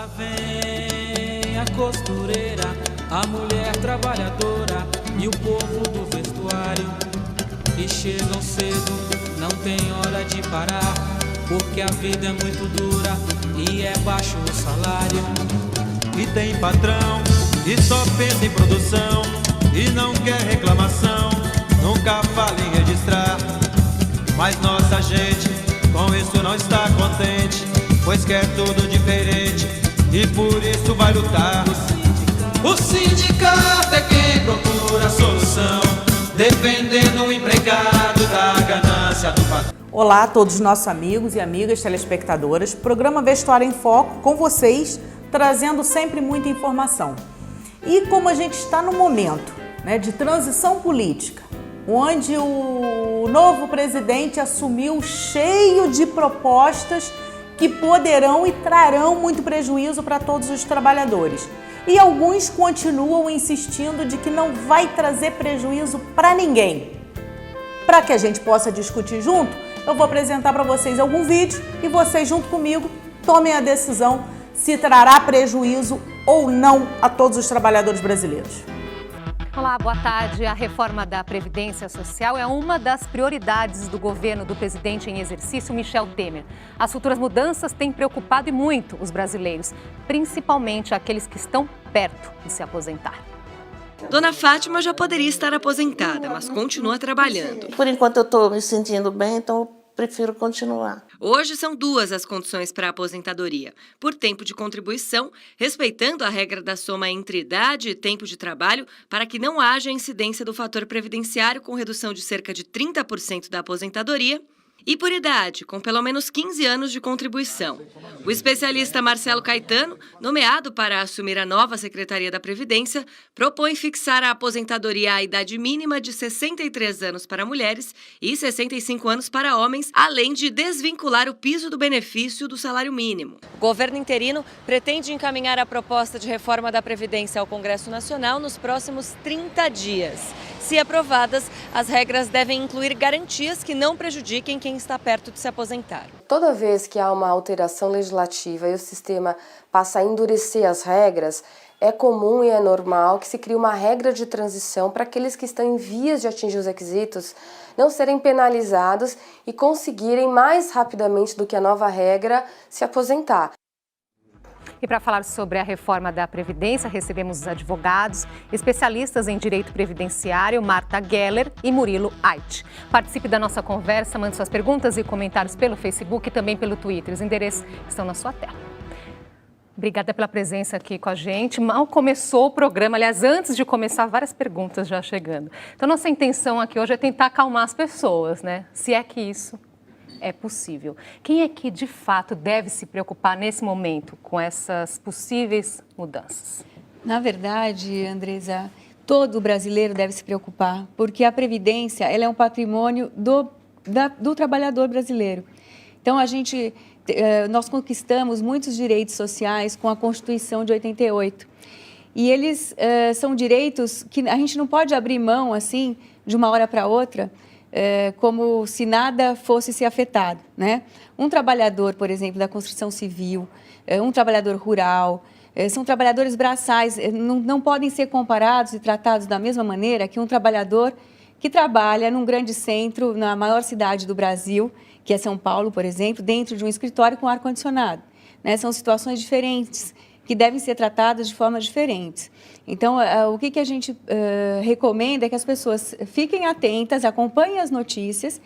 Lá vem a costureira, a mulher trabalhadora e o povo do vestuário, que chegam cedo, não tem hora de parar, porque a vida é muito dura e é baixo o salário. E tem patrão que só pensa em produção e não quer reclamação, nunca fala em registrar. Mas nossa gente com isso não está contente, pois quer tudo diferente e por isso vai lutar. O sindicato é quem procura a solução, defendendo o empregado da ganância do patrão. Olá a todos os nossos amigos e amigas telespectadoras. Programa Vestuário em Foco com vocês, trazendo sempre muita informação. E como a gente está no momento, né, de transição política, onde o novo presidente assumiu cheio de propostas que poderão e trarão muito prejuízo para todos os trabalhadores. E alguns continuam insistindo de que não vai trazer prejuízo para ninguém. Para que a gente possa discutir junto, eu vou apresentar para vocês algum vídeo e vocês junto comigo tomem a decisão se trará prejuízo ou não a todos os trabalhadores brasileiros. Olá, boa tarde. A reforma da Previdência Social é uma das prioridades do governo do presidente em exercício, Michel Temer. As futuras mudanças têm preocupado e muito os brasileiros, principalmente aqueles que estão perto de se aposentar. Dona Fátima já poderia estar aposentada, mas continua trabalhando. Por enquanto eu estou me sentindo bem, então eu prefiro continuar. Hoje são duas as condições para a aposentadoria: por tempo de contribuição, respeitando a regra da soma entre idade e tempo de trabalho, para que não haja incidência do fator previdenciário com redução de cerca de 30% da aposentadoria, e por idade, com pelo menos 15 anos de contribuição. O especialista Marcelo Caetano, nomeado para assumir a nova Secretaria da Previdência, propõe fixar a aposentadoria à idade mínima de 63 anos para mulheres e 65 anos para homens, além de desvincular o piso do benefício do salário mínimo. O governo interino pretende encaminhar a proposta de reforma da Previdência ao Congresso Nacional nos próximos 30 dias. Se aprovadas, as regras devem incluir garantias que não prejudiquem quem está perto de se aposentar. Toda vez que há uma alteração legislativa e o sistema passa a endurecer as regras, é comum e é normal que se crie uma regra de transição para aqueles que estão em vias de atingir os requisitos não serem penalizados e conseguirem mais rapidamente do que a nova regra se aposentar. E para falar sobre a reforma da Previdência, recebemos os advogados, especialistas em direito previdenciário, Marta Geller e Murilo Ait. Participe da nossa conversa, mande suas perguntas e comentários pelo Facebook e também pelo Twitter. Os endereços estão na sua tela. Obrigada pela presença aqui com a gente. Mal começou o programa, aliás, antes de começar, várias perguntas já chegando. Então, nossa intenção aqui hoje é tentar acalmar as pessoas, né? Se é que isso é possível. Quem é que, de fato, deve se preocupar nesse momento com essas possíveis mudanças? Na verdade, Andresa, todo brasileiro deve se preocupar, porque a Previdência ela é um patrimônio do trabalhador brasileiro. Então, nós conquistamos muitos direitos sociais com a Constituição de 88. E eles são direitos que a gente não pode abrir mão, assim, de uma hora para outra, como se nada fosse ser afetado, né? Um trabalhador, por exemplo, da construção civil, um trabalhador rural, são trabalhadores braçais, não podem ser comparados e tratados da mesma maneira que um trabalhador que trabalha num grande centro, na maior cidade do Brasil, que é São Paulo, por exemplo, dentro de um escritório com ar-condicionado, né? São situações diferentes, que devem ser tratadas de formas diferentes. Então, o que a gente recomenda é que as pessoas fiquem atentas, acompanhem as notícias,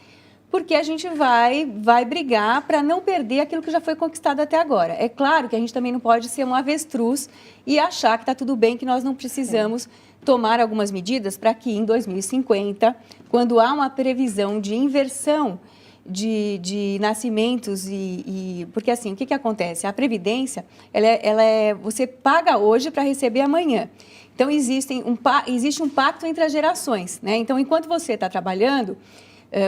porque a gente vai brigar para não perder aquilo que já foi conquistado até agora. É claro que a gente também não pode ser um avestruz e achar que está tudo bem, que nós não precisamos tomar algumas medidas para que em 2050, quando há uma previsão de inversão de nascimentos porque assim, o que acontece? A Previdência, você paga hoje para receber amanhã. Então, existe um pacto entre as gerações, né? Então, enquanto você está trabalhando,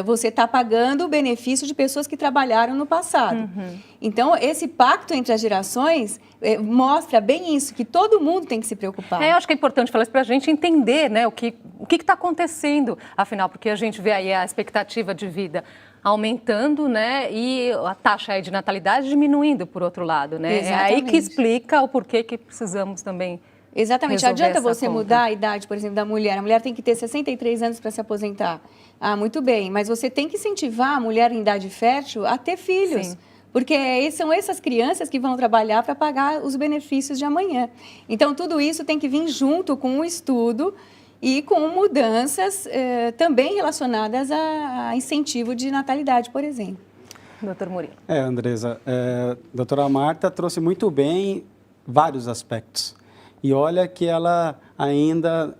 você está pagando o benefício de pessoas que trabalharam no passado. Uhum. Então, esse pacto entre as gerações mostra bem isso, que todo mundo tem que se preocupar. Eu acho que é importante falar isso para a gente entender, né, o que está acontecendo, afinal, porque a gente vê aí a expectativa de vida aumentando, né? E a taxa aí de natalidade diminuindo, por outro lado, né? Exatamente. É aí que explica o porquê que precisamos também. Exatamente. Resolver Adianta essa você conta. mudar a idade, por exemplo, da mulher. A mulher tem que ter 63 anos para se aposentar. Ah, muito bem. Mas você tem que incentivar a mulher em idade fértil a ter filhos. Sim. Porque são essas crianças que vão trabalhar para pagar os benefícios de amanhã. Então, tudo isso tem que vir junto com o estudo e com mudanças também relacionadas a incentivo de natalidade, por exemplo. Doutor Murilo. Andresa, a doutora Marta trouxe muito bem vários aspectos. E olha que ela ainda,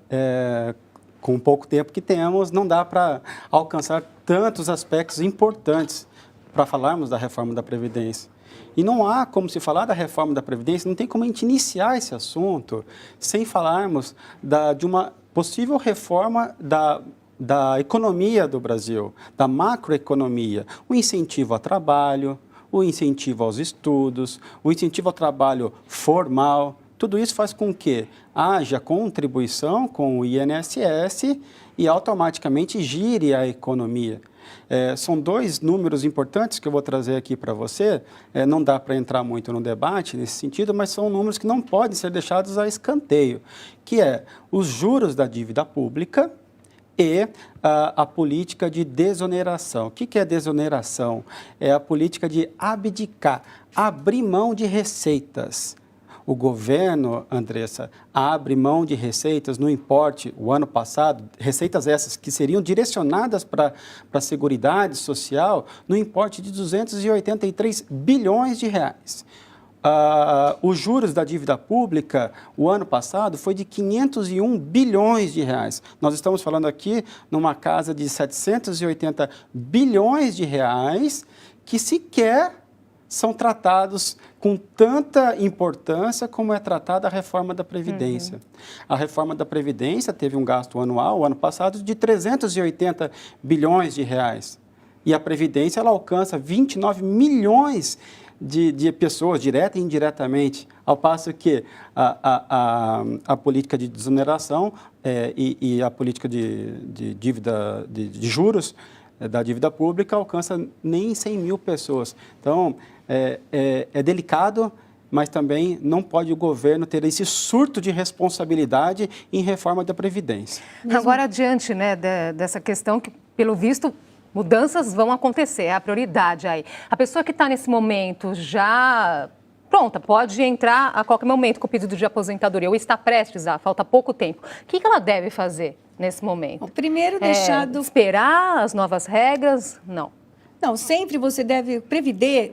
com o pouco tempo que temos, não dá para alcançar tantos aspectos importantes para falarmos da reforma da Previdência. E não há como se falar da reforma da Previdência, não tem como a gente iniciar esse assunto sem falarmos de uma possível reforma da economia do Brasil, da macroeconomia, o incentivo ao trabalho, o incentivo aos estudos, o incentivo ao trabalho formal. Tudo isso faz com que haja contribuição com o INSS e automaticamente gire a economia. São dois números importantes que eu vou trazer aqui para você. Não dá para entrar muito no debate nesse sentido, mas são números que não podem ser deixados a escanteio, que é os juros da dívida pública e a política de desoneração. O que é desoneração? É a política de abdicar, abrir mão de receitas. O governo, Andressa, abre mão de receitas no importe, o ano passado, receitas essas que seriam direcionadas para a Seguridade Social, no importe de 283 bilhões de reais. Os juros da dívida pública, o ano passado, foi de 501 bilhões de reais. Nós estamos falando aqui numa casa de 780 bilhões de reais que sequer são tratados com tanta importância como é tratada a reforma da Previdência. A reforma da Previdência teve um gasto anual, o ano passado, de 380 bilhões de reais. E a Previdência, ela alcança 29 milhões de pessoas, direta e indiretamente, ao passo que a política de desoneração e a política de dívida, de juros da dívida pública alcança nem 100 mil pessoas. Então, é delicado, mas também não pode o governo ter esse surto de responsabilidade em reforma da Previdência. Agora, diante, né, dessa questão que, pelo visto, mudanças vão acontecer, é a prioridade aí. A pessoa que está nesse momento já pronta, pode entrar a qualquer momento com o pedido de aposentadoria ou está prestes a, falta pouco tempo. O que ela deve fazer nesse momento? Bom, primeiro, deixar esperar as novas regras? Não. Não, sempre você deve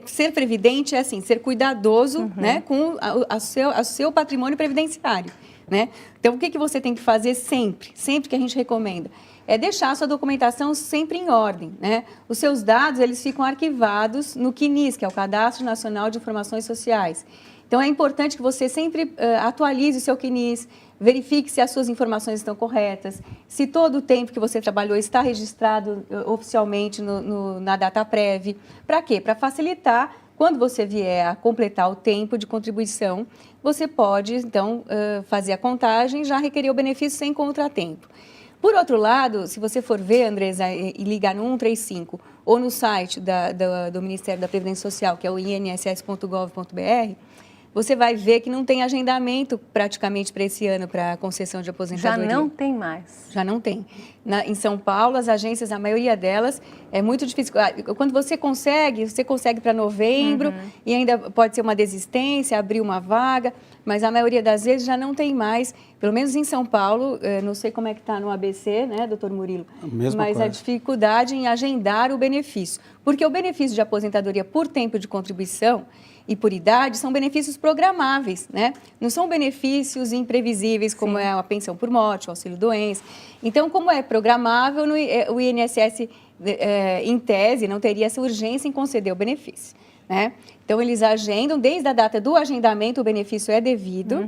ser previdente é assim, ser cuidadoso, né, com o seu patrimônio previdenciário, né? Então, o que você tem que fazer sempre que a gente recomenda? É deixar a sua documentação sempre em ordem, né? Os seus dados, eles ficam arquivados no CNIS, que é o Cadastro Nacional de Informações Sociais. Então, é importante que você sempre atualize o seu CNIS, verifique se as suas informações estão corretas, se todo o tempo que você trabalhou está registrado oficialmente na DataPrev. Para quê? Para facilitar, quando você vier a completar o tempo de contribuição, você pode, então, fazer a contagem e já requerer o benefício sem contratempo. Por outro lado, se você for ver, Andresa, e ligar no 135 ou no site do Ministério da Previdência Social, que é o inss.gov.br, você vai ver que não tem agendamento praticamente para esse ano para a concessão de aposentadoria. Já não tem mais. Já não tem. Em São Paulo, as agências, a maioria delas, é muito difícil. Quando você consegue para novembro e ainda pode ser uma desistência, abrir uma vaga, mas a maioria das vezes já não tem mais, pelo menos em São Paulo, não sei como é que está no ABC, né, doutor Murilo? Mas a dificuldade em agendar o benefício. Porque o benefício de aposentadoria por tempo de contribuição e por idade são benefícios programáveis, né? Não são benefícios imprevisíveis, como é a pensão por morte, o auxílio-doença. Então, como é programável, o INSS, em tese, não teria essa urgência em conceder o benefício, né? Então, eles agendam, desde a data do agendamento, o benefício é devido.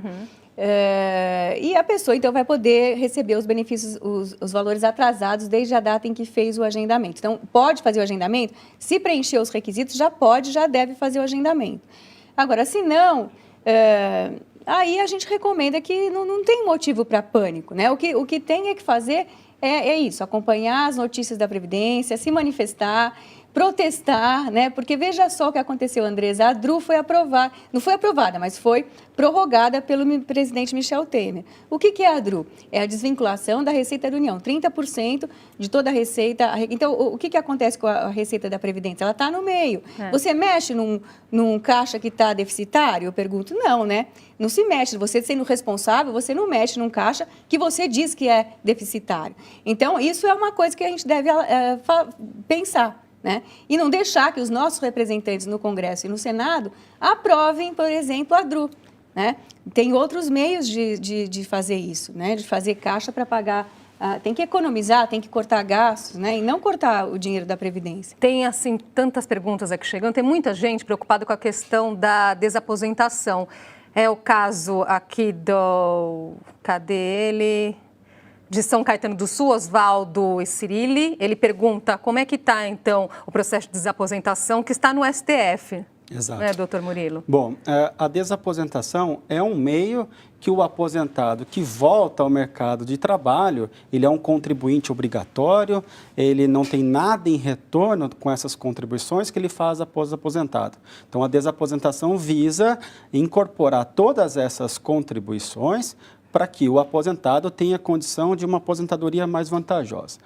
E a pessoa, então, vai poder receber os benefícios, os valores atrasados desde a data em que fez o agendamento. Então, pode fazer o agendamento, se preencher os requisitos, já deve fazer o agendamento. Agora, se não, aí a gente recomenda que não tem motivo para pânico, né? O que tem que fazer é isso, acompanhar as notícias da Previdência, se manifestar, protestar, né? Porque veja só o que aconteceu, Andresa. A DRU foi aprovada, não foi aprovada, mas foi prorrogada pelo presidente Michel Temer. O que é a DRU? É a desvinculação da Receita da União, 30% de toda a receita. Então, o que acontece com a Receita da Previdência? Ela está no meio. Você mexe num caixa que está deficitário? Eu pergunto, não, né? Não se mexe. Você sendo responsável, você não mexe num caixa que você diz que é deficitário. Então, isso é uma coisa que a gente deve pensar. Né? E não deixar que os nossos representantes no Congresso e no Senado aprovem, por exemplo, a DRU. Né? Tem outros meios de fazer isso, né? De fazer caixa para pagar. Tem que economizar, tem que cortar gastos, né? E não cortar o dinheiro da Previdência. Tem, assim, tantas perguntas aqui chegando. Tem muita gente preocupada com a questão da desaposentação. É o caso aqui do... Cadê ele? De São Caetano do Sul, Oswaldo Cirilli. Ele pergunta como é que está, então, o processo de desaposentação que está no STF. Exato. Né, doutor Murilo? Bom, a desaposentação é um meio que o aposentado que volta ao mercado de trabalho, ele é um contribuinte obrigatório, ele não tem nada em retorno com essas contribuições que ele faz após aposentado. Então, a desaposentação visa incorporar todas essas contribuições para que o aposentado tenha condição de uma aposentadoria mais vantajosa.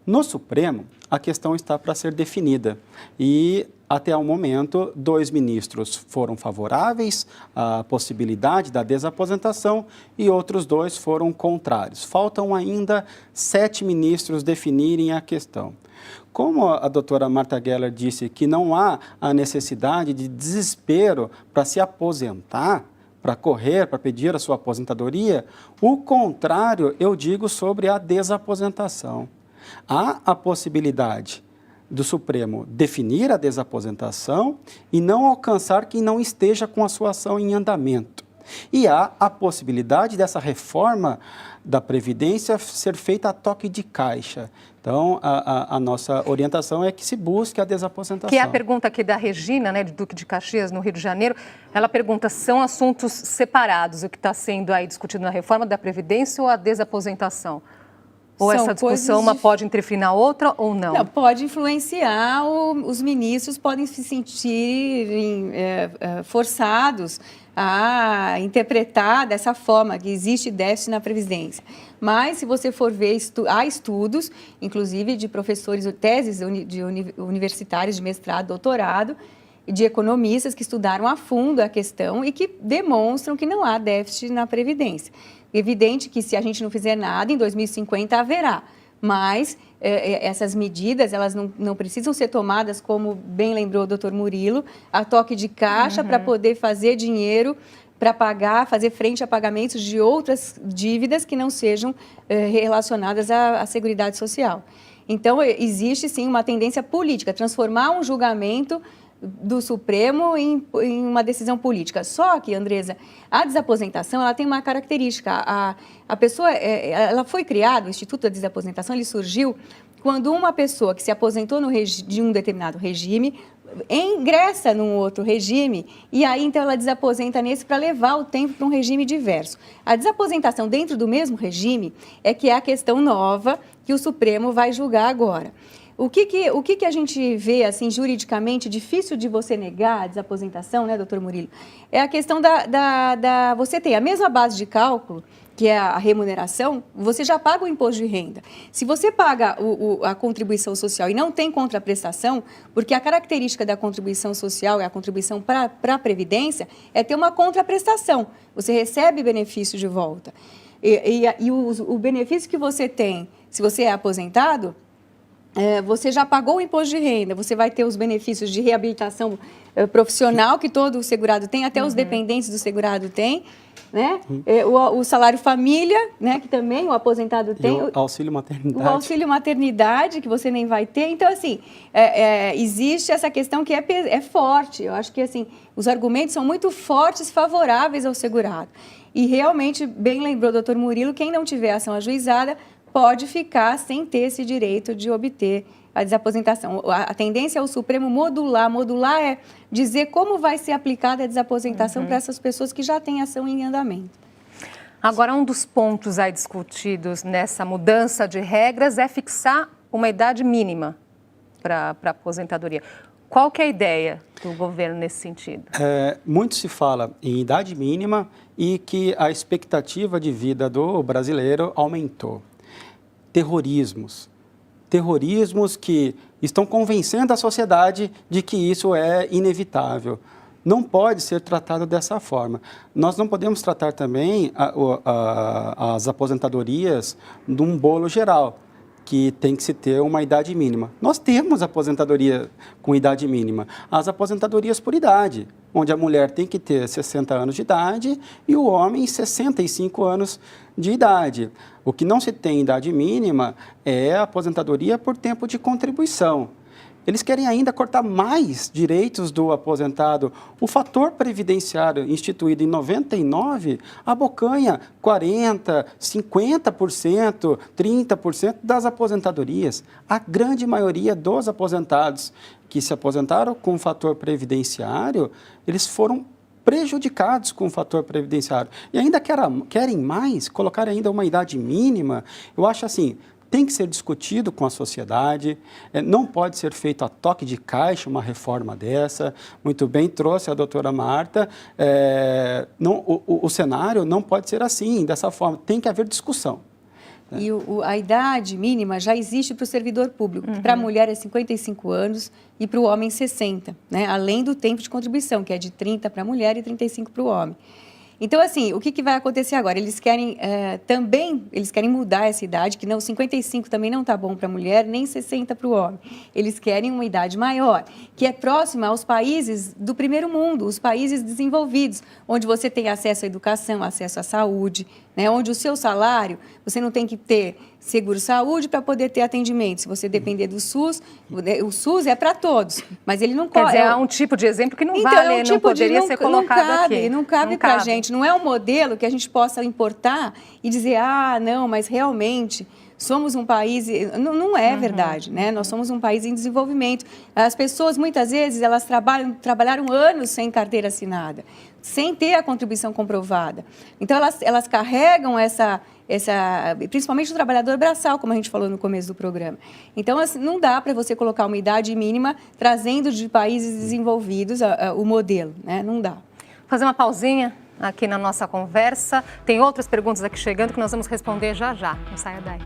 No Supremo, a questão está para ser definida e, até o momento, 2 ministros foram favoráveis à possibilidade da desaposentação e outros 2 foram contrários. Faltam ainda 7 ministros definirem a questão. Como a doutora Marta Geller disse que não há a necessidade de desespero para se aposentar, para correr, para pedir a sua aposentadoria, o contrário eu digo sobre a desaposentação. Há a possibilidade do Supremo definir a desaposentação e não alcançar quem não esteja com a sua ação em andamento. E há a possibilidade dessa reforma da Previdência ser feita a toque de caixa. Então, a nossa orientação é que se busque a desaposentação. Que é a pergunta aqui da Regina, né, de Duque de Caxias, no Rio de Janeiro. Ela pergunta, são assuntos separados o que está sendo aí discutido na reforma da Previdência ou a desaposentação? Ou São essa discussão uma pode interferir na outra ou não? Não, pode influenciar, os ministros podem se sentir forçados a interpretar dessa forma, que existe déficit na Previdência. Mas, se você for ver, há estudos, inclusive de professores, teses universitários de mestrado, doutorado, de economistas que estudaram a fundo a questão e que demonstram que não há déficit na Previdência. Evidente que, se a gente não fizer nada, em 2050 haverá, mas essas medidas, elas não precisam ser tomadas, como bem lembrou o doutor Murilo, a toque de caixa para poder fazer dinheiro para pagar, fazer frente a pagamentos de outras dívidas que não sejam relacionadas à Seguridade Social. Então, existe sim uma tendência política, transformar um julgamento do Supremo em uma decisão política. Só que, Andresa, a desaposentação ela tem uma característica. A pessoa, ela foi criada, o Instituto da Desaposentação, ele surgiu quando uma pessoa que se aposentou de um determinado regime ingressa num outro regime e aí então ela desaposenta nesse para levar o tempo para um regime diverso. A desaposentação dentro do mesmo regime é que é a questão nova que o Supremo vai julgar agora. O que a gente vê, assim, juridicamente, difícil de você negar a desaposentação, né, doutor Murilo? É a questão você ter a mesma base de cálculo, que é a remuneração, você já paga o imposto de renda. Se você paga a contribuição social e não tem contraprestação, porque a característica da contribuição social e a contribuição para a Previdência é ter uma contraprestação. Você recebe benefício de volta. E o benefício que você tem, se você é aposentado, você já pagou o imposto de renda, você vai ter os benefícios de reabilitação profissional que todo segurado tem, até os dependentes do segurado têm, né? O salário família, né, que também o aposentado tem. E o auxílio maternidade. O auxílio maternidade, que você nem vai ter. Então, assim, existe essa questão que é forte. Eu acho que, assim, os argumentos são muito fortes, favoráveis ao segurado. E, realmente, bem lembrou o doutor Murilo, quem não tiver ação ajuizada pode ficar sem ter esse direito de obter a desaposentação. A tendência é o Supremo modular. Modular é dizer como vai ser aplicada a desaposentação para essas pessoas que já têm ação em andamento. Agora, um dos pontos aí discutidos nessa mudança de regras é fixar uma idade mínima. para a aposentadoria. Qual que é a ideia do governo nesse sentido? Muito se fala em idade mínima e que a expectativa de vida do brasileiro aumentou. Terrorismos que estão convencendo a sociedade de que isso é inevitável. Não pode ser tratado dessa forma. Nós não podemos tratar também as aposentadorias de um bolo geral, que tem que se ter uma idade mínima. Nós temos aposentadoria com idade mínima, as aposentadorias por idade, onde a mulher tem que ter 60 anos de idade e o homem 65 anos de idade. O que não se tem idade mínima é a aposentadoria por tempo de contribuição. Eles querem ainda cortar mais direitos do aposentado. O fator previdenciário instituído em 99 abocanha 40%, 50%, 30% das aposentadorias. A grande maioria dos aposentados que se aposentaram com o fator previdenciário, eles foram prejudicados com o fator previdenciário. E ainda querem mais, colocar ainda uma idade mínima. Eu acho assim, tem que ser discutido com a sociedade, não pode ser feito a toque de caixa uma reforma dessa. Muito bem trouxe a doutora Marta, o cenário não pode ser assim, dessa forma, tem que haver discussão. E a idade mínima já existe para o servidor público, que para a mulher é 55 anos e para o homem 60, né? Além do tempo de contribuição, que é de 30 para a mulher e 35 para o homem. Então, assim, o que vai acontecer agora? Eles querem eles querem mudar essa idade, que não 55 também não está bom para a mulher, nem 60 para o homem. Eles querem uma idade maior, que é próxima aos países do primeiro mundo, os países desenvolvidos, onde você tem acesso à educação, acesso à saúde, né? Onde o seu salário, você não tem que ter seguro-saúde para poder ter atendimento. Se você depender do SUS, o SUS é para todos, mas ele não Quer dizer, é um tipo de exemplo que não então, vale, não poderia ser colocado aqui. Não cabe para a gente, não é um modelo que a gente possa importar e dizer, não, mas realmente somos um país... Não é verdade, né? Nós somos um país em desenvolvimento. As pessoas, muitas vezes, elas trabalharam anos sem carteira assinada, sem ter a contribuição comprovada. Então, elas carregam principalmente o trabalhador braçal, como a gente falou no começo do programa. Então, assim, não dá para você colocar uma idade mínima trazendo de países desenvolvidos o modelo, né? Não dá. Fazer uma pausinha aqui na nossa conversa. Tem outras perguntas aqui chegando que nós vamos responder já já. Não saia daí.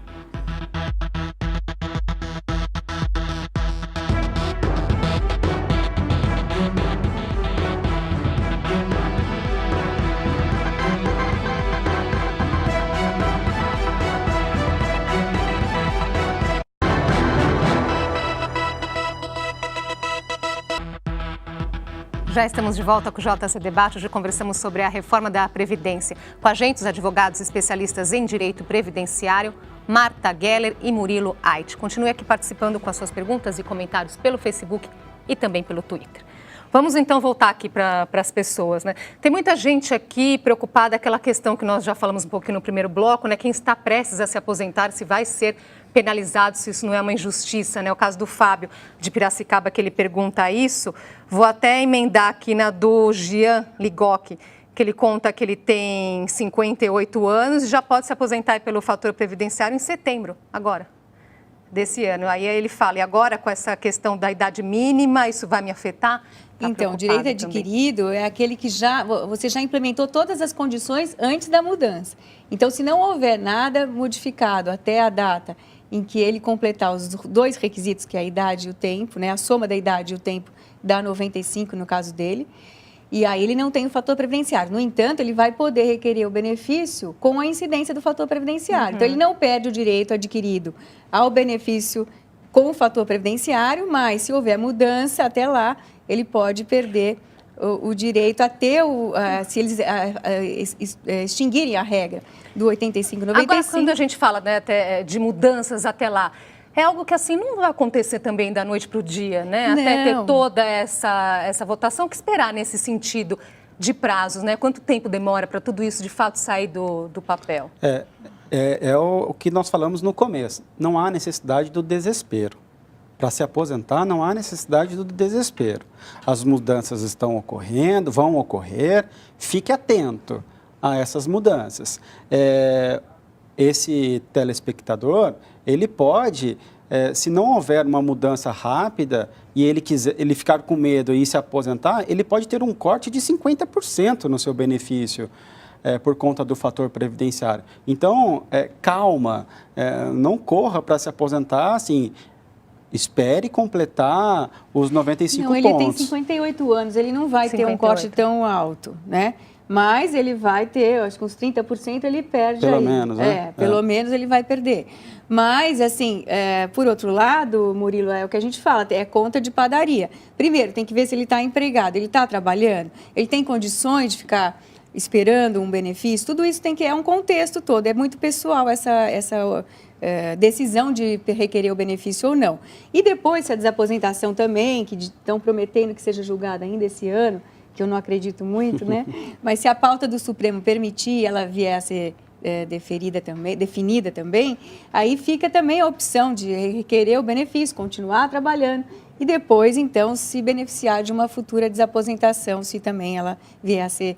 Já estamos de volta com o JC Debate. Hoje conversamos sobre a reforma da Previdência. Com a gente, os advogados especialistas em direito previdenciário, Marta Geller e Murilo Ait. Continue aqui participando com as suas perguntas e comentários pelo Facebook e também pelo Twitter. Vamos então voltar aqui para as pessoas, né? Tem muita gente aqui preocupada, aquela questão que nós já falamos um pouquinho no primeiro bloco, né? Quem está prestes a se aposentar, se vai ser penalizado, se isso não é uma injustiça, né? O caso do Fábio de Piracicaba, que ele pergunta isso. Vou até emendar aqui na do Gian Ligoc, que ele conta que ele tem 58 anos e já pode se aposentar pelo fator previdenciário em setembro, agora, desse ano. Aí ele fala, e agora com essa questão da idade mínima, isso vai me afetar? Então, o direito adquirido também é aquele que você já implementou todas as condições antes da mudança. Então, se não houver nada modificado até a data em que ele completar os dois requisitos, que é a idade e o tempo, né? A soma da idade e o tempo dá 95 no caso dele, e aí ele não tem o fator previdenciário. No entanto, ele vai poder requerer o benefício com a incidência do fator previdenciário. Então, ele não perde o direito adquirido ao benefício com o fator previdenciário, mas se houver mudança até lá, ele pode perder o direito a ter, se eles extinguirem a regra do 85-95. Agora, quando a gente fala, né, até de mudanças até lá, é algo que assim não vai acontecer também da noite para o dia, né? Não. Até ter toda essa votação, o que esperar nesse sentido de prazos, né? Quanto tempo demora para tudo isso de fato sair do papel? É o que nós falamos no começo. Não há necessidade do desespero. Para se aposentar, não há necessidade do desespero. As mudanças estão ocorrendo, vão ocorrer, fique atento a essas mudanças. Esse telespectador, ele pode se não houver uma mudança rápida e ele ficar com medo e se aposentar, ele pode ter um corte de 50% no seu benefício por conta do fator previdenciário. Então, calma, não corra para se aposentar assim. Espere completar os 95 pontos. Não, ele tem 58 anos, ele não vai ter um corte tão alto, né? Mas ele vai ter, acho que uns 30% ele perde aí. Pelo menos, né? Pelo menos ele vai perder. Mas, assim, por outro lado, Murilo, é o que a gente fala, é conta de padaria. Primeiro, tem que ver se ele está empregado, ele está trabalhando, ele tem condições de ficar esperando um benefício. Tudo isso é um contexto todo, é muito pessoal essa decisão de requerer o benefício ou não. E depois, se a desaposentação também, que estão prometendo que seja julgada ainda esse ano, que eu não acredito muito, né? Mas se a pauta do Supremo permitir, ela vier a ser definida também, aí fica também a opção de requerer o benefício, continuar trabalhando e depois, então, se beneficiar de uma futura desaposentação, se também ela vier a ser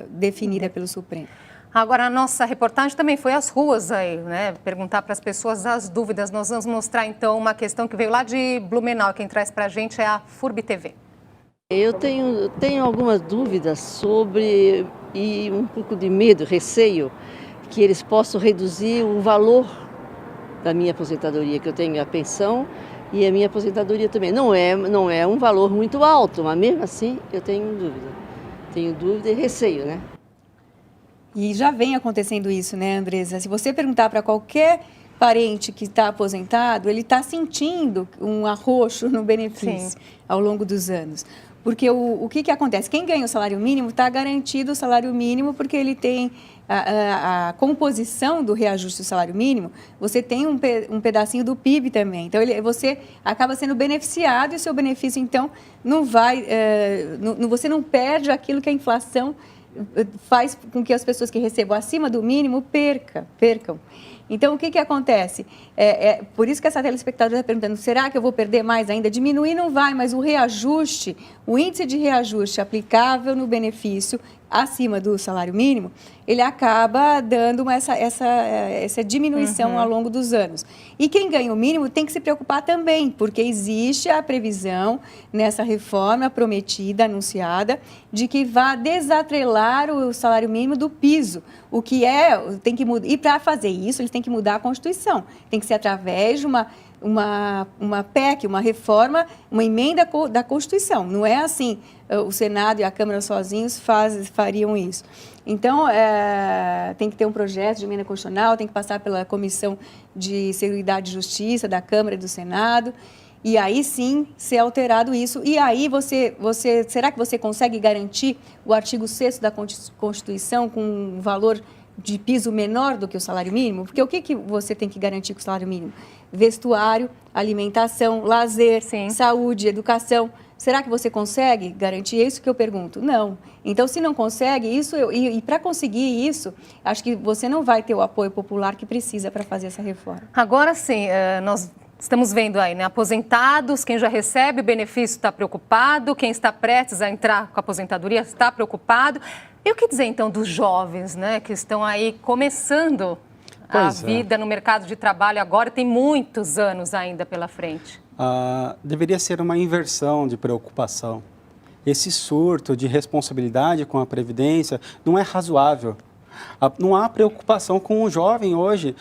definida pelo Supremo. Agora, a nossa reportagem também foi às ruas aí, né? Perguntar para as pessoas as dúvidas. Nós vamos mostrar, então, uma questão que veio lá de Blumenau. Quem traz para a gente é a FURB TV. Eu tenho algumas dúvidas sobre, e um pouco de medo, receio, que eles possam reduzir o valor da minha aposentadoria, que eu tenho a pensão e a minha aposentadoria também. Não é um valor muito alto, mas mesmo assim eu tenho dúvida. Tenho dúvida e receio, né? E já vem acontecendo isso, né, Andresa? Se você perguntar para qualquer parente que está aposentado, ele está sentindo um arroxo no benefício ao longo dos anos. Porque o que acontece? Quem ganha o salário mínimo está garantido o salário mínimo porque ele tem a composição do reajuste do salário mínimo, você tem um pedacinho do PIB também. Então, você acaba sendo beneficiado e o seu benefício, então, não vai... você não perde aquilo que a inflação faz com que as pessoas que recebam acima do mínimo percam. Então, o que acontece? Por isso que essa telespectadora está perguntando, será que eu vou perder mais ainda? Diminuir não vai, mas o reajuste, o índice de reajuste aplicável no benefício acima do salário mínimo, ele acaba dando essa diminuição ao longo dos anos. E quem ganha o mínimo tem que se preocupar também, porque existe a previsão nessa reforma prometida, anunciada, de que vai desatrelar o salário mínimo do piso, o que tem que mudar. E para fazer isso, eles têm que mudar a Constituição. Tem que ser através de uma PEC, uma reforma, uma emenda da Constituição. Não é assim, o Senado e a Câmara sozinhos fariam isso. Então, tem que ter um projeto de emenda constitucional, tem que passar pela Comissão de Seguridade e Justiça da Câmara e do Senado, e aí sim ser alterado isso. E aí, será que você consegue garantir o artigo 6º da Constituição com um valor de piso menor do que o salário mínimo? Porque o que você tem que garantir com o salário mínimo? Vestuário, alimentação, lazer, saúde, educação. Será que você consegue garantir? É isso que eu pergunto. Não. Então, se não consegue isso, e para conseguir isso, acho que você não vai ter o apoio popular que precisa para fazer essa reforma. Agora sim, nós estamos vendo aí, né? Aposentados, quem já recebe o benefício está preocupado, quem está prestes a entrar com a aposentadoria está preocupado. E o que dizer, então, dos jovens, né, que estão aí começando a vida no mercado de trabalho agora, tem muitos anos ainda pela frente? Deveria ser uma inversão de preocupação. Esse surto de responsabilidade com a Previdência não é razoável. Não há preocupação com o jovem hoje.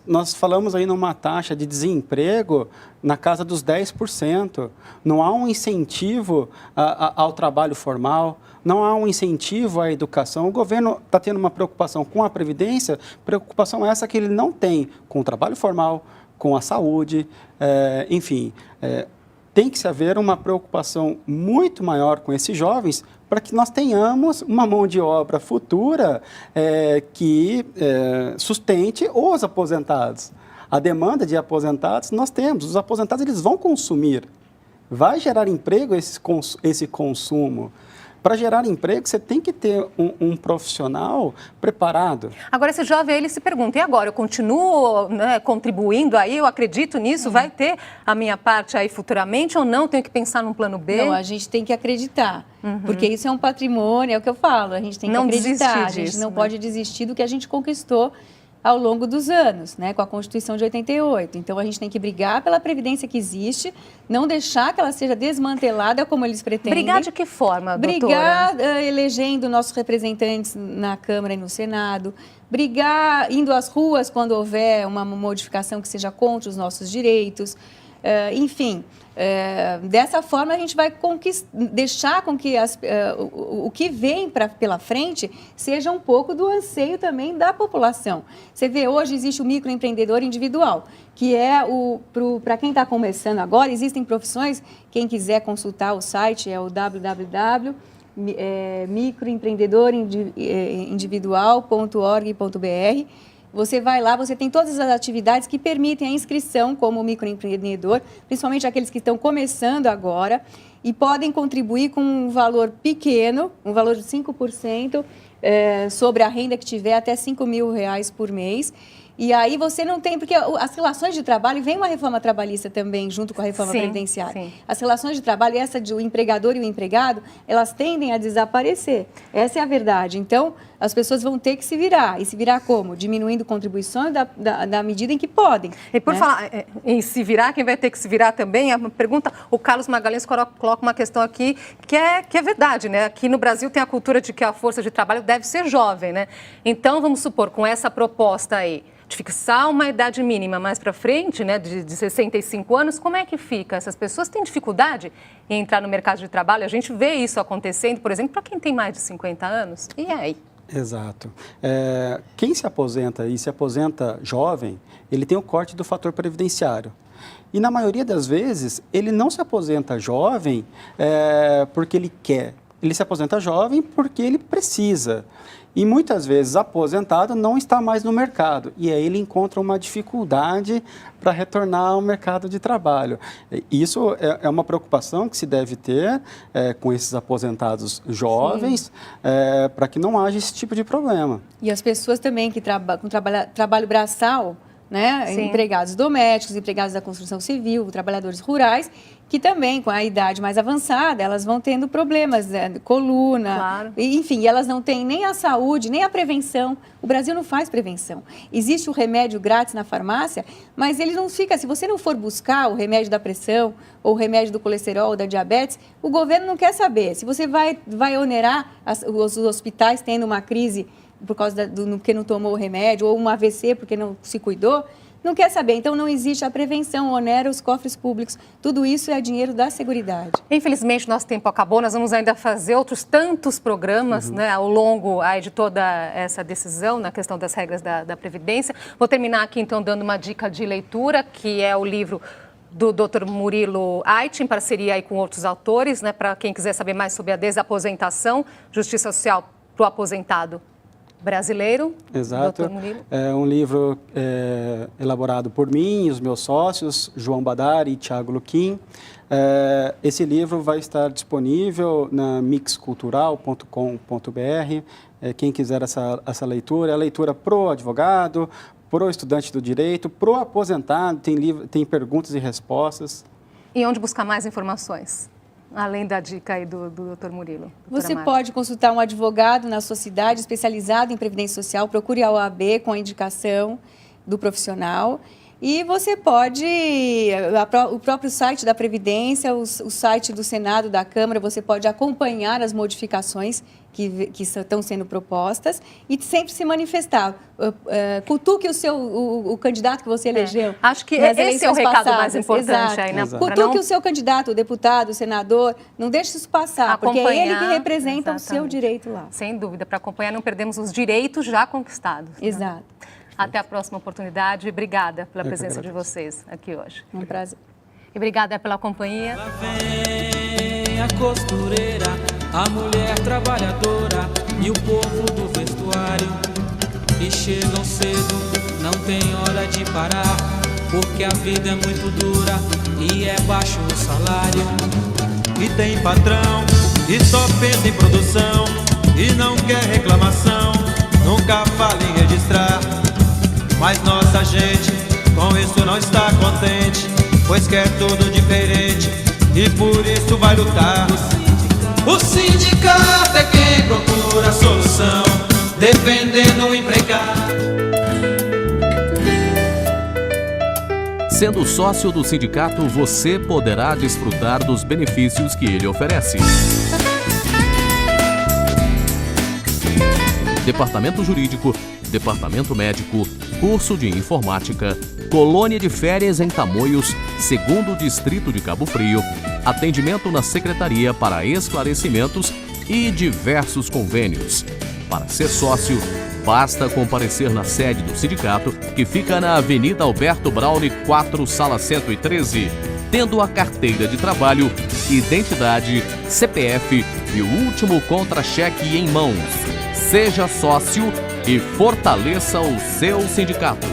Nós falamos aí numa taxa de desemprego na casa dos 10%. Não há um incentivo ao trabalho formal, não há um incentivo à educação. O governo está tendo uma preocupação com a Previdência, preocupação essa que ele não tem com o trabalho formal, com a saúde, enfim. Tem que se haver uma preocupação muito maior com esses jovens para que nós tenhamos uma mão de obra futura que sustente os aposentados. A demanda de aposentados nós temos, os aposentados eles vão consumir, vai gerar emprego esse consumo. Para gerar emprego, você tem que ter um profissional preparado. Agora, esse jovem aí, ele se pergunta, e agora? Eu continuo, né, contribuindo aí, eu acredito nisso, vai ter a minha parte aí futuramente ou não? Tenho que pensar num plano B? Não, a gente tem que acreditar, porque isso é um patrimônio, é o que eu falo, a gente tem que acreditar, a gente não pode desistir do que a gente conquistou ao longo dos anos, né, com a Constituição de 88. Então, a gente tem que brigar pela previdência que existe, não deixar que ela seja desmantelada como eles pretendem. Brigar de que forma, doutora? Brigar elegendo nossos representantes na Câmara e no Senado, brigar indo às ruas quando houver uma modificação que seja contra os nossos direitos, enfim. Dessa forma, a gente vai deixar com que o que vem pela frente seja um pouco do anseio também da população. Você vê, hoje existe o microempreendedor individual, que é para quem está começando agora, existem profissões, quem quiser consultar o site é o www.microempreendedorindividual.org.br. Você vai lá, você tem todas as atividades que permitem a inscrição como microempreendedor, principalmente aqueles que estão começando agora, e podem contribuir com um valor pequeno, um valor de 5% sobre a renda que tiver, até R$5.000 por mês. E aí você não tem, porque as relações de trabalho, vem uma reforma trabalhista também, junto com a reforma previdenciária. Sim. As relações de trabalho, essa de o empregador e o empregado, elas tendem a desaparecer. Essa é a verdade. Então, as pessoas vão ter que se virar. E se virar como? Diminuindo contribuições da medida em que podem. E por falar em se virar, quem vai ter que se virar também, é uma pergunta, o Carlos Magalhães coloca uma questão aqui que é verdade, né? Aqui no Brasil tem a cultura de que a força de trabalho deve ser jovem, né? Então, vamos supor, com essa proposta aí, de fixar uma idade mínima mais para frente, né, de 65 anos, como é que fica? Essas pessoas têm dificuldade em entrar no mercado de trabalho? A gente vê isso acontecendo, por exemplo, para quem tem mais de 50 anos. E aí? Exato. Quem se aposenta e se aposenta jovem, ele tem o corte do fator previdenciário. E na maioria das vezes, ele não se aposenta jovem porque ele quer. Ele se aposenta jovem porque ele precisa. E muitas vezes, aposentado, não está mais no mercado. E aí ele encontra uma dificuldade para retornar ao mercado de trabalho. Isso é uma preocupação que se deve ter com esses aposentados jovens, para que não haja esse tipo de problema. E as pessoas também que com trabalho braçal, né? Empregados domésticos, empregados da construção civil, trabalhadores rurais, que também, com a idade mais avançada, elas vão tendo problemas, né? Coluna, claro. Enfim, elas não têm nem a saúde, nem a prevenção. O Brasil não faz prevenção. Existe o remédio grátis na farmácia, mas ele não fica, se você não for buscar o remédio da pressão, ou o remédio do colesterol, ou da diabetes, o governo não quer saber. Se você vai onerar os hospitais tendo uma crise por causa porque não tomou o remédio, ou um AVC porque não se cuidou, não quer saber. Então, não existe a prevenção, onera os cofres públicos. Tudo isso é dinheiro da Seguridade. Infelizmente, nosso tempo acabou. Nós vamos ainda fazer outros tantos programas né, ao longo de toda essa decisão na questão das regras da Previdência. Vou terminar aqui, então, dando uma dica de leitura, que é o livro do Dr. Murilo Aidt, em parceria aí com outros autores, né, para quem quiser saber mais sobre a desaposentação, justiça social para o aposentado brasileiro. Exato. Dr. Murilo. É um livro elaborado por mim e os meus sócios, João Badari e Thiago Luquim. Esse livro vai estar disponível na mixcultural.com.br. Quem quiser essa leitura, é a leitura pro advogado, pro estudante do direito, pro aposentado, tem perguntas e respostas. E onde buscar mais informações? Além da dica aí do Dr. Murilo. Você pode consultar um advogado na sua cidade especializado em Previdência Social, procure a OAB com a indicação do profissional. E você pode, o próprio site da Previdência, o site do Senado, da Câmara, você pode acompanhar as modificações que estão sendo propostas e sempre se manifestar. Cutuque o candidato que você elegeu. Acho que esse é o recado mais importante. Aí, né? Cutuque o seu candidato, o deputado, o senador, não deixe isso passar, porque é ele que representa o seu direito lá. Sem dúvida, para acompanhar não perdemos os direitos já conquistados. Exato. Né? Até a próxima oportunidade. Obrigada pela presença de vocês aqui hoje. É um prazer. E obrigada pela companhia. Lá vem a costureira, a mulher trabalhadora e o povo do vestuário. E chegam cedo, não tem hora de parar, porque a vida é muito dura e é baixo o salário. E tem patrão que só pensa em produção e não quer reclamação, nunca fala em registrar. Mas nossa gente com isso não está contente, pois quer tudo diferente e por isso vai lutar. O sindicato é quem procura a solução, defendendo o empregado. Sendo sócio do sindicato, você poderá desfrutar dos benefícios que ele oferece. Departamento Jurídico, Departamento Médico, curso de Informática, colônia de férias em Tamoios, 2º Distrito de Cabo Frio, atendimento na Secretaria para esclarecimentos e diversos convênios. Para ser sócio, basta comparecer na sede do sindicato, que fica na Avenida Alberto Braune 4, Sala 113, tendo a carteira de trabalho, identidade, CPF e o último contra-cheque em mãos. Seja sócio e fortaleça o seu sindicato.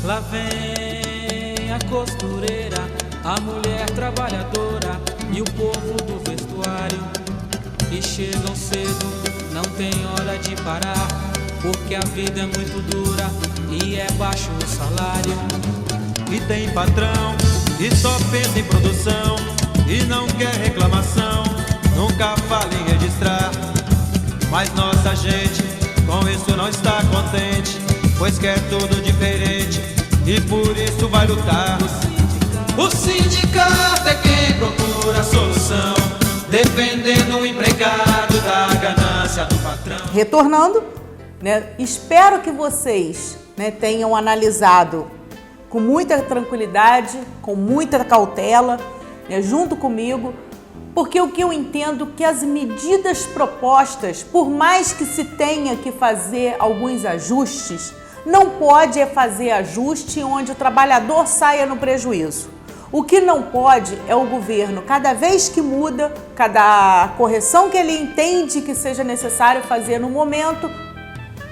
Lá vem a costureira, a mulher trabalhadora e o povo do vestuário. E chegam cedo, não tem hora de parar, porque a vida é muito dura e é baixo o salário. E tem patrão que só pensa em produção e não quer reclamação, nunca fala em registrar. Mas nossa gente com isso não está contente, pois quer tudo diferente e por isso vai lutar. O sindicato é quem procura a solução, defendendo o empregado da ganância do patrão. Retornando, espero que vocês tenham analisado com muita tranquilidade, com muita cautela, junto comigo, porque o que eu entendo que as medidas propostas, por mais que se tenha que fazer alguns ajustes, não pode fazer ajuste onde o trabalhador saia no prejuízo. O que não pode é o governo, cada vez que muda, cada correção que ele entende que seja necessário fazer no momento,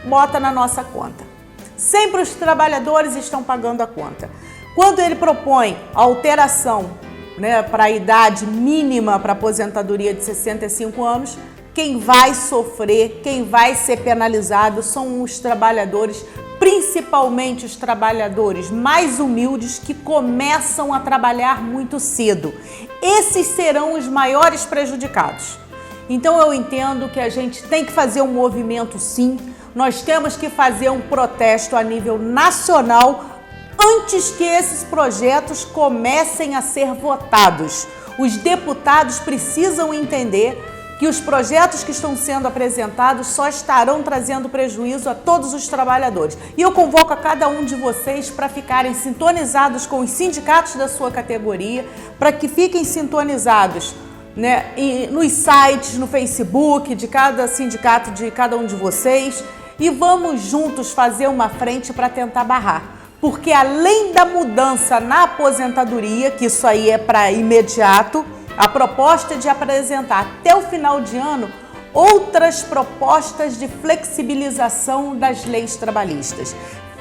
bota na nossa conta. Sempre os trabalhadores estão pagando a conta. Quando ele propõe a alteração para a idade mínima para aposentadoria de 65 anos, quem vai sofrer, quem vai ser penalizado são os trabalhadores, principalmente os trabalhadores mais humildes que começam a trabalhar muito cedo. Esses serão os maiores prejudicados. Então eu entendo que a gente tem que fazer um movimento sim, nós temos que fazer um protesto a nível nacional antes que esses projetos comecem a ser votados. Os deputados precisam entender que os projetos que estão sendo apresentados só estarão trazendo prejuízo a todos os trabalhadores. E eu convoco a cada um de vocês para ficarem sintonizados com os sindicatos da sua categoria, para que fiquem sintonizados nos sites, no Facebook de cada sindicato, de cada um de vocês, e vamos juntos fazer uma frente para tentar barrar. Porque além da mudança na aposentadoria, que isso aí é para imediato, a proposta é de apresentar até o final de ano outras propostas de flexibilização das leis trabalhistas.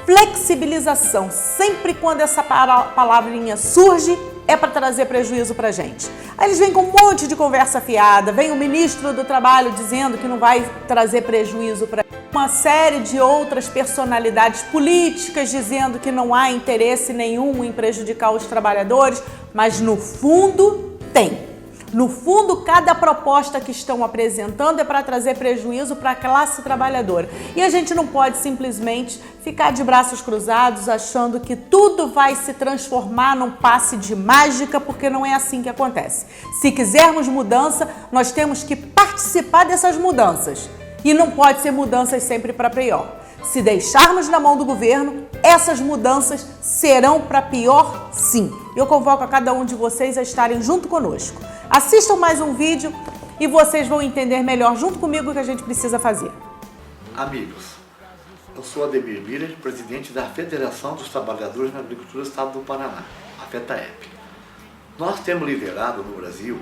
Flexibilização, sempre quando essa palavrinha surge, é para trazer prejuízo para a gente. Aí eles vêm com um monte de conversa fiada, vem o ministro do Trabalho dizendo que não vai trazer prejuízo para uma série de outras personalidades políticas dizendo que não há interesse nenhum em prejudicar os trabalhadores, mas no fundo tem. No fundo, cada proposta que estão apresentando é para trazer prejuízo para a classe trabalhadora. E a gente não pode simplesmente ficar de braços cruzados achando que tudo vai se transformar num passe de mágica, porque não é assim que acontece. Se quisermos mudança, nós temos que participar dessas mudanças. E não pode ser mudanças sempre para pior. Se deixarmos na mão do governo, essas mudanças serão para pior sim. Eu convoco a cada um de vocês a estarem junto conosco. Assistam mais um vídeo e vocês vão entender melhor junto comigo o que a gente precisa fazer. Amigos, eu sou Ademir Miller, presidente da Federação dos Trabalhadores na Agricultura do Estado do Paraná, a FETAEP. Nós temos liderado no Brasil,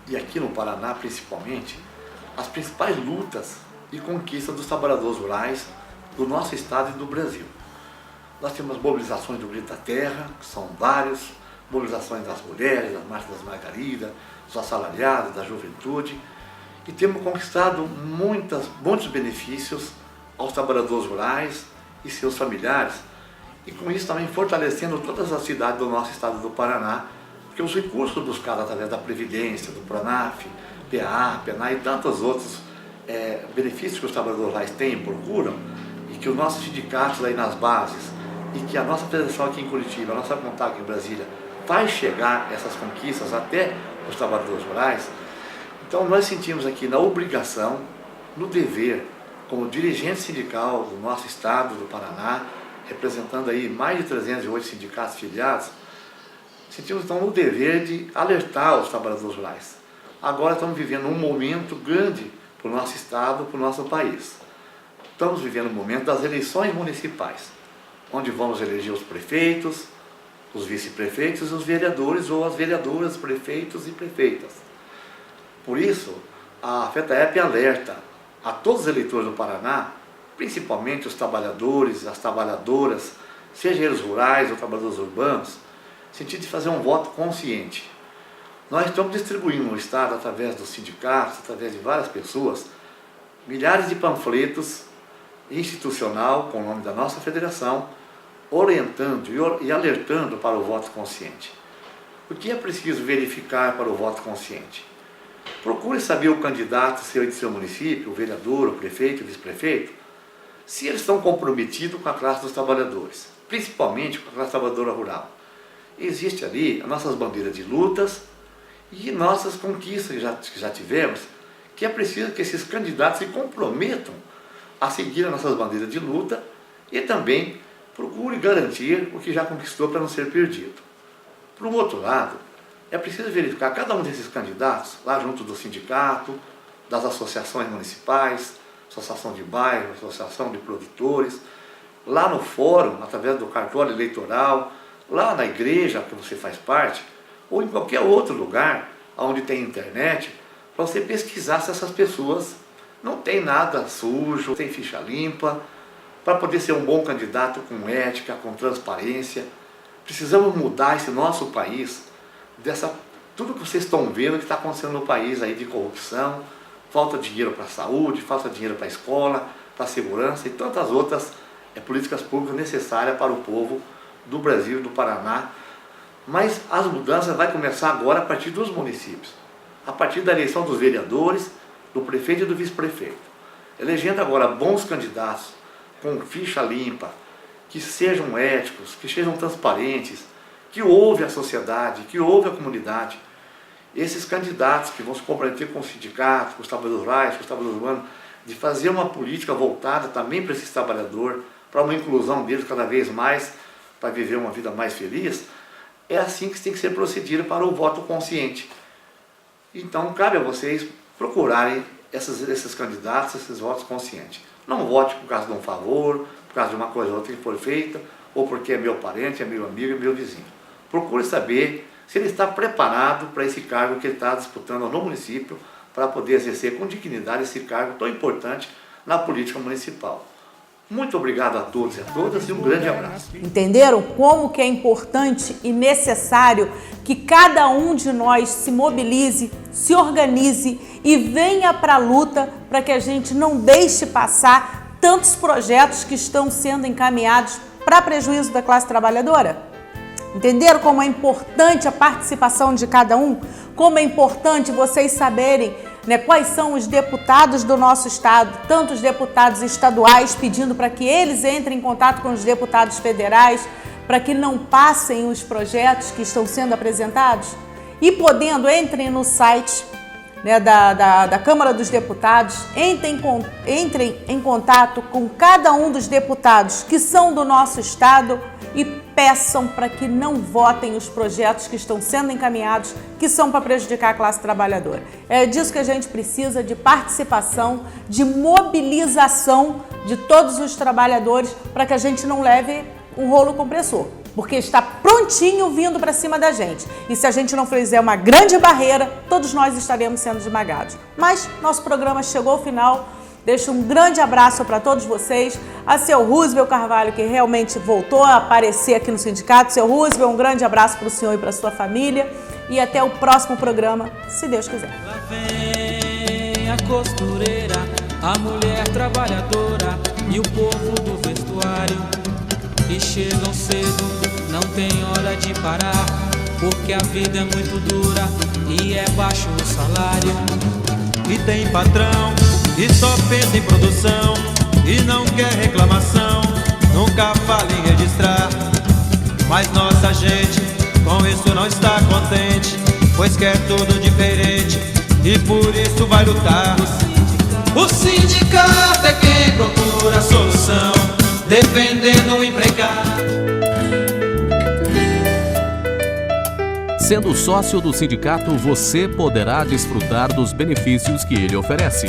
e aqui no Paraná principalmente, as principais lutas e conquistas dos trabalhadores rurais do nosso estado e do Brasil. Nós temos as mobilizações do Grito da Terra, que são várias, mobilizações das mulheres, das marchas das margaridas, dos assalariados, da juventude, e temos conquistado muitos benefícios aos trabalhadores rurais e seus familiares, e com isso também fortalecendo todas as cidades do nosso estado do Paraná, porque os recursos buscados através da Previdência, do PRONAF, PA, PENAR e tantos outros benefícios que os trabalhadores rurais têm e procuram, e que os nossos sindicatos aí nas bases, e que a nossa federação aqui em Curitiba, a nossa vontade aqui em Brasília, faz chegar essas conquistas até os trabalhadores rurais. Então nós sentimos aqui na obrigação, no dever, como dirigente sindical do nosso estado, do Paraná, representando aí mais de 308 sindicatos filiados, sentimos então no dever de alertar os trabalhadores rurais. Agora estamos vivendo um momento grande para o nosso estado, para o nosso país. Estamos vivendo o momento das eleições municipais, onde vamos eleger os prefeitos, os vice-prefeitos e os vereadores ou as vereadoras, prefeitos e prefeitas. Por isso, a FETAEP alerta a todos os eleitores do Paraná, principalmente os trabalhadores, as trabalhadoras, seja eles rurais ou trabalhadores urbanos, no sentido de fazer um voto consciente. Nós estamos distribuindo no estado, através dos sindicatos, através de várias pessoas, milhares de panfletos institucional com o nome da nossa federação, orientando e alertando para o voto consciente. O que é preciso verificar para o voto consciente? Procure saber o candidato de seu município, o vereador, o prefeito, o vice-prefeito, se eles estão comprometidos com a classe dos trabalhadores, principalmente com a classe trabalhadora rural. Existe ali as nossas bandeiras de lutas e nossas conquistas que já tivemos, que é preciso que esses candidatos se comprometam a seguir as nossas bandeiras de luta e também procure garantir o que já conquistou para não ser perdido. Por um outro lado, é preciso verificar cada um desses candidatos, lá junto do sindicato, das associações municipais, associação de bairro, associação de produtores, lá no fórum, através do cartório eleitoral, lá na igreja que você faz parte, ou em qualquer outro lugar onde tem internet, para você pesquisar se essas pessoas não têm nada sujo, tem ficha limpa, para poder ser um bom candidato com ética, com transparência. Precisamos mudar esse nosso país tudo que vocês estão vendo que está acontecendo no país aí de corrupção, falta de dinheiro para a saúde, falta de dinheiro para a escola, para a segurança e tantas outras políticas públicas necessárias para o povo do Brasil e do Paraná. Mas as mudanças vão começar agora a partir dos municípios, a partir da eleição dos vereadores, do prefeito e do vice-prefeito. Elegendo agora bons candidatos com ficha limpa, que sejam éticos, que sejam transparentes, que ouve a sociedade, que ouve a comunidade. Esses candidatos que vão se comprometer com os sindicatos, com os trabalhadores rurais, com os trabalhadores urbanos, de fazer uma política voltada também para esses trabalhadores, para uma inclusão deles cada vez mais, para viver uma vida mais feliz, é assim que tem que ser procedido para o voto consciente. Então, cabe a vocês procurarem esses candidatos, esses votos conscientes. Não vote por causa de um favor, por causa de uma coisa ou outra que foi feita, ou porque é meu parente, é meu amigo, é meu vizinho. Procure saber se ele está preparado para esse cargo que ele está disputando no município, para poder exercer com dignidade esse cargo tão importante na política municipal. Muito obrigado a todos e a todas e um grande abraço. Entenderam como que é importante e necessário que cada um de nós se mobilize, se organize e venha para a luta para que a gente não deixe passar tantos projetos que estão sendo encaminhados para prejuízo da classe trabalhadora? Entenderam como é importante a participação de cada um? Como é importante vocês saberem, né, quais são os deputados do nosso estado, tanto os deputados estaduais pedindo para que eles entrem em contato com os deputados federais, para que não passem os projetos que estão sendo apresentados? E podendo, entrem no site, né, da Câmara dos Deputados, entrem em contato com cada um dos deputados que são do nosso estado e peçam para que não votem os projetos que estão sendo encaminhados, que são para prejudicar a classe trabalhadora. É disso que a gente precisa, de participação, de mobilização de todos os trabalhadores, para que a gente não leve um rolo compressor, porque está prontinho vindo para cima da gente. E se a gente não fizer uma grande barreira, todos nós estaremos sendo esmagados. Mas nosso programa chegou ao final. Deixo um grande abraço para todos vocês. A seu Roosevelt Carvalho, que realmente voltou a aparecer aqui no sindicato. Seu Roosevelt, um grande abraço para o senhor e para a sua família. E até o próximo programa, se Deus quiser. Lá vem a costureira, a mulher trabalhadora e o povo do vestuário. E chegam cedo, não tem hora de parar. porque a vida é muito dura e é baixo o salário. E tem patrão que só pensa em produção e não quer reclamação, nunca fala em registrar. Mas nossa gente com isso não está contente, pois quer tudo diferente e por isso vai lutar. O sindicato é quem procura a solução, defendendo o empregado. Sendo sócio do sindicato, você poderá desfrutar dos benefícios que ele oferece.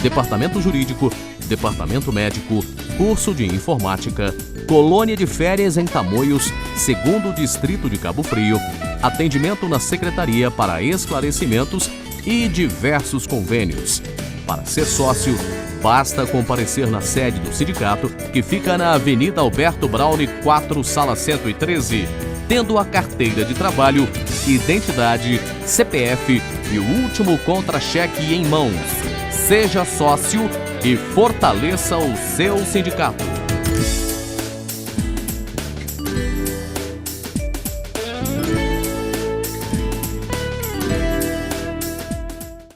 Departamento Jurídico, Departamento Médico, curso de Informática, colônia de férias em Tamoios, 2º Distrito de Cabo Frio, atendimento na Secretaria para esclarecimentos e diversos convênios. Para ser sócio, basta comparecer na sede do sindicato, que fica na Avenida Alberto Braune 4, Sala 113, tendo a carteira de trabalho, identidade, CPF e o último contra-cheque em mãos. Seja sócio e fortaleça o seu sindicato.